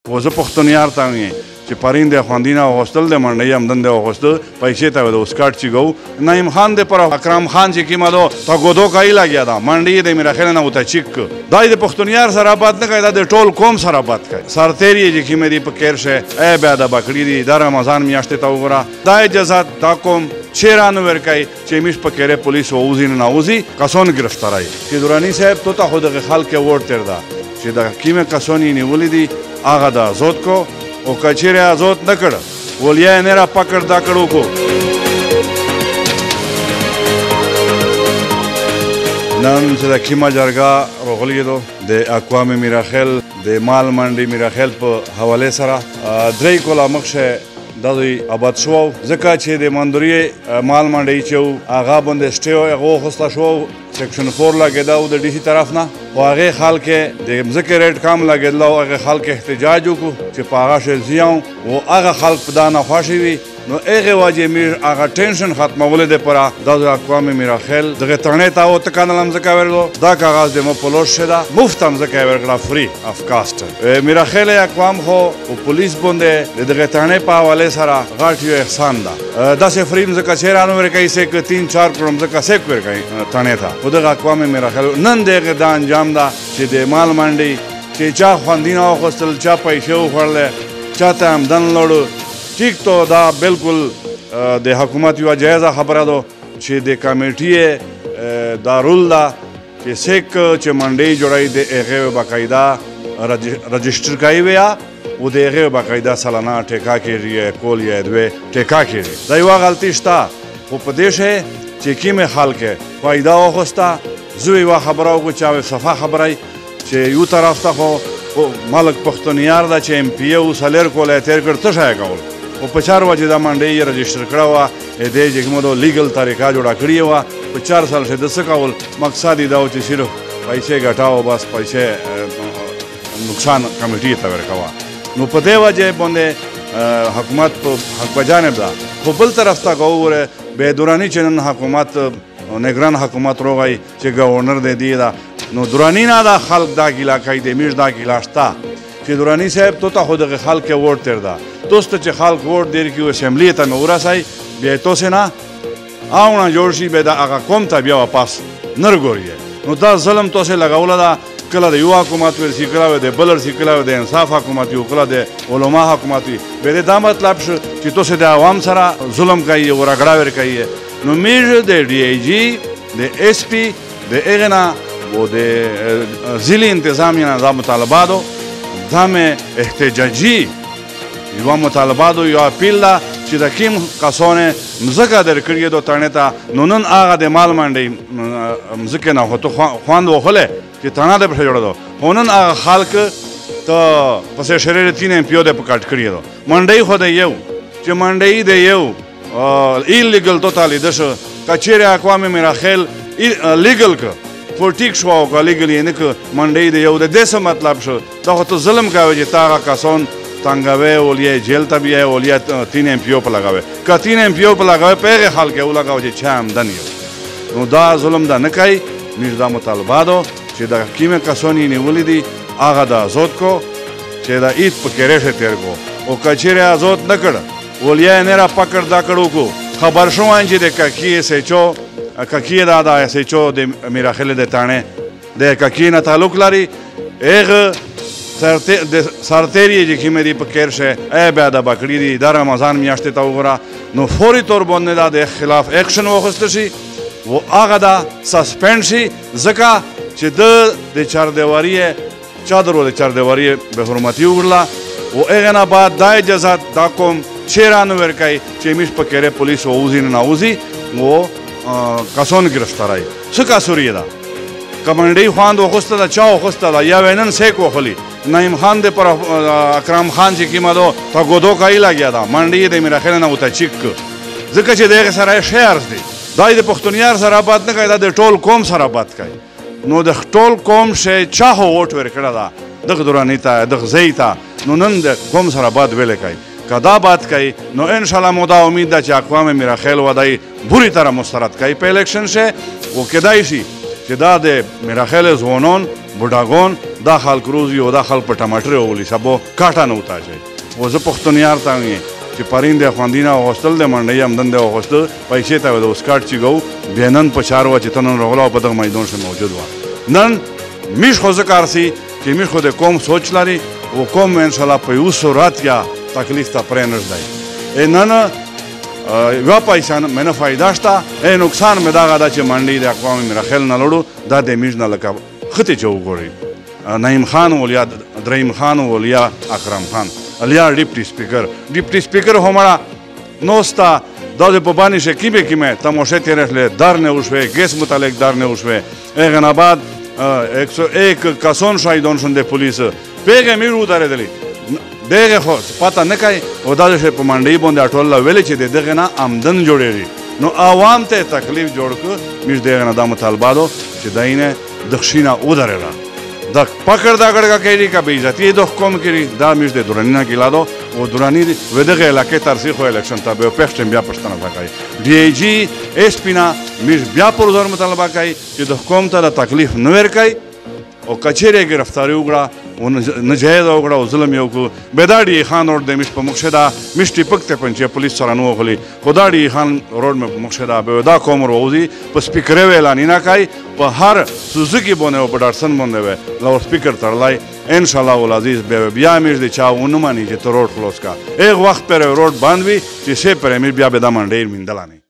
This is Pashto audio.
و زه پښتونیار ته ویم چې پرین د خوندینه اغوستل د منډۍ همدن د اغوسته پیسې ته د اسکاټ چیګو نعیم خان د پر اکرم خان چې کیما دو تا ګودو کای لګیا دا منډۍ د میراخیل نه وته چیک دای د پښتونیار سره بات نه کوي دا د ټول قوم سره بات کوي سرتيري چې کیمه دی په کیر شه ای بیا د بکړی دی د رمضان میاشته ته وګوره دا اجازه دا قوم چیرانو ورکای چې میش په کېره پولیس ووزي نه اوزي کسون گرفتارای چې دورانی صاحب تو ته خود خلک ورته تر دا چې دا کیمه کسونی نیولې دي هغه د ازود کو او کچېره ازود نه کړ ولیا نه را پکړ دا کړو کو نن چې د کیمه جرګه راغلی دو د اقوام میراخیل د مال منډي میراخیل په حواله سره درې کوله مخشه د آباد شو ځکه چې د مندوري مال منډي چې هغه باندې سټیو هغه خوسته شو سیکشن 4 لګیدا او د ډي سي طرف نه او هغه خلک د مزکه ریټ کام لګیدل او هغه خلک احتجاج وکړو چې پاغه شې زیاو او هغه خلک په دانه خوشي وي نو هغه واجه میر هغه ټینشن ختمول د پره د اقوام میراخیل دغه ترنه تا او تکانل مزکه ورلو دا کاغذ د مو پلوش شدا مفت مزکه ورغلا فری اف کاست میراخیل اقوام خو او پولیس باندې دغه ترنه په حواله سره غاټیو احسان دا د سفری مزکه چیرانو ورکای سه ک 3-4 کروم مزکه سه ورکای ترنه تا خود اقوام میراخیل نن دغه د انجام دا چې د مال منډي چې چا خوندینه او خپل چا پیسې وخړل چاته آمدن لړو ٹھیک تو دا بالکل د حکومت یو جایزه خبره ده چې د کمیټې دارول دا چې سیک چې منډي جوړای د هغه باقاعده رجسٹر کوي ویا او د هغه باقاعده سالانه ټیکا کېږي کول یې دوی ټیکا کېږي دا یو غلطی شته خو په دې شه چې کیمه خلک فائدہ واخسته زوی وا خبره او چا صفه خبره چې یو طرف ته خو ملک پښتونیار دا چې ام پی او سالر کولای تیر کړ ته شای کول او په 4 بجې دا منډي رجسٹر کړه وا دې چې کومه لیګل طریقه جوړه کړی و په 4 سال شه د څه کول مقصد دا و چې صرف پیسې ګټاو بس پیسې نقصان کمیټې ته ورکوا نو په دې وجه باندې حکومت په حق بجانب دا خو بل طرف ته ګوره به دورانی چنن حکومت نگران حکومت روغی چې گورنر دې دی دا نو دورانی نه دا خلق دا ګیلا کوي د میش دا ګیلاشتا چې دورانی صاحب تو ته خود خلق کې ووټ تر دا دوست چې خلق ووټ دیر کې اسمبلی ته نوراسای بیا تو سینا اونه جوړ شي به دا هغه کوم ته بیا واپس نرګوري نو دا ظلم تو سه لګول دا کله د یو حکومت ور سیکلاو د بلر سیکلاو د انصاف حکومت یو کله د علما حکومت به دا مطلب شو چې تو سه د عوام سره ظلم کوي او رګړه ور کوي نو میژ د ډي ای جی د اس پی د اغنا و د ضلع انتظامیه نظام مطالباتو دام احتجاجی یو مطالباتو یو اپیل دا چې د کیم کسونه مزګه درکړی دو تانه تا نونن هغه د مال منډي مزګه نه هوته خواند وخله چې تانه د پر جوړ دو هونن هغه خلک ته پسې شریر تین پیو د پکټ کړی دو منډي خو د یو چې منډي د یو ایلیګل ټوټالی دشه کچېره اقوام میراخیل لیګل ک پورټیک شو او لیګل یې نه ک منډي د یو د دې مطلب شو دا ته ظلم کوي چې تا کسون تنګوي ولې جیل ته بیا ولې 3 ام پی او په لگاوي ک 3 ام پی او په لگاوي په خلک یو لگاو چې چا آمدن یو نو دا ظلم دا نه کوي میردا مطالباتو چې دا کیمه کسونی نیولې دي هغه د ازود کو چې دا ایت په کېره تیر کو او کچېره ازود نه کړ ولیا نه را پکړ دا کړو کو خبر شو ان چې د ککی سچو ککی دا سچو د میراخیل د تانه د ککی نه تعلق لري اغه سرتيري چې کیمه دی په کېر شه ای بیا د بکړی دی د رمضان میاشته ته وګوره نو فوري تور باندې د خلاف اکشن واخیست شي و هغه دا سسپند شي ځکه چې د چاردیواری چادر د چاردیواری به حرمتي وګړه او هغه نه بعد د اجازه دا کوم چیرانو ورکای چې میش په کېره پولیس اوزي نه اوزي و کسون گرفتارای څه کا سوري دا کمانډي خواند وخسته دا چا وخسته دا یا وینن سیک وخلی نعیم خان د پر اکرم خان چې کیما دو تا ګودو کای لګیا دا منډي د میراخیل نه وته چیک ځکه چې دغه سره شهرز دي دای د پښتونیار سره بات نه کوي د ټول قوم سره بات کوي نو د ټول قوم شه چا ووټ ورکړه دا دغه دورانی ته دغه زیتا نو نن د قوم سره بات ویل کوي کدا بات کوي نو ان شاء الله مودا امید ده چې اقوام میراخیل ودای بری طرح مسترد کوي په الیکشن شه او کدای شي چې دا د میراخیل ځوانان بوډاګان دا خلک روزي او دا خلک په ټماټر وولي سبو کاټه نه وتاچي او زه پښتون یار ته وایم چې پرین د خواندینه اغوستل د منډۍ همدن د اغوستل پیسې ته د اسکاټ چې ګو بیا نن په چار وه چې ته نن راغله او په دغه میدان کې موجود وه نن میش خو زه کار سي چې میش خو د قوم سوچ لري او قوم انشاءالله په یو صورت یا تکلیف ته پرې نه ږدي نن یوه پیسه مې نه فایده شته نقصان مې دغه ده چې منډۍ د اقوام میراخیل نه لړو دا د میش نه لکه خطې چې وګورئ نعیم خان ول یا دریم خان ول یا اکرم خان الیا ډیپټي سپیکر همړه نوستا دا په باندې شکیبه کیمه تماشا تیرخله در نه وشوه گیس متعلق در نه وشوه اغه بعد 101 کسان شهیدان شونده پولیس پیغه میرو درېدلی دغه خو پته نه کوي او دا چې په منډۍ باندې ټول ویل چې دغه نه آمدن جوړېږي نو عوام ته تکلیف جوړ کړ میش دغه نه دا مطالبه چې داینه دخشینه ودرېلا دا پکړ دا ګړګه کوي که بې عزتي د قوم کړي دا میش د دراني نه ګیلا دو او دراني و دغه علاقې ترسي خو الیکشن ته به پښتون بیا پښتنه کوي ډي ای جی اس پی نه میش بیا پر زور مطالبه کوي چې د قوم ته تکلیف نه ورکړي او کچېره گرفتاری وکړه او نجایز وکړه او ظلم یې وکړو بیداړي خان روډ د میش په مخ ده میش ټیپک ته پنځه پولیس سره نه وغلی خداړي خان روډ مې په مخ ده به دا کوم روزي په سپیکر اعلان نه کوي په هر سوزوکی باندې او په ډارسن باندې لاور سپیکر تړلای ان شاء الله العزیز بیا میش د چا ونه مانی چې ته روډ کلوز کا ایک وخت پر روډ باندې چې سه پر امیر بیا به دا منډیر میندلانه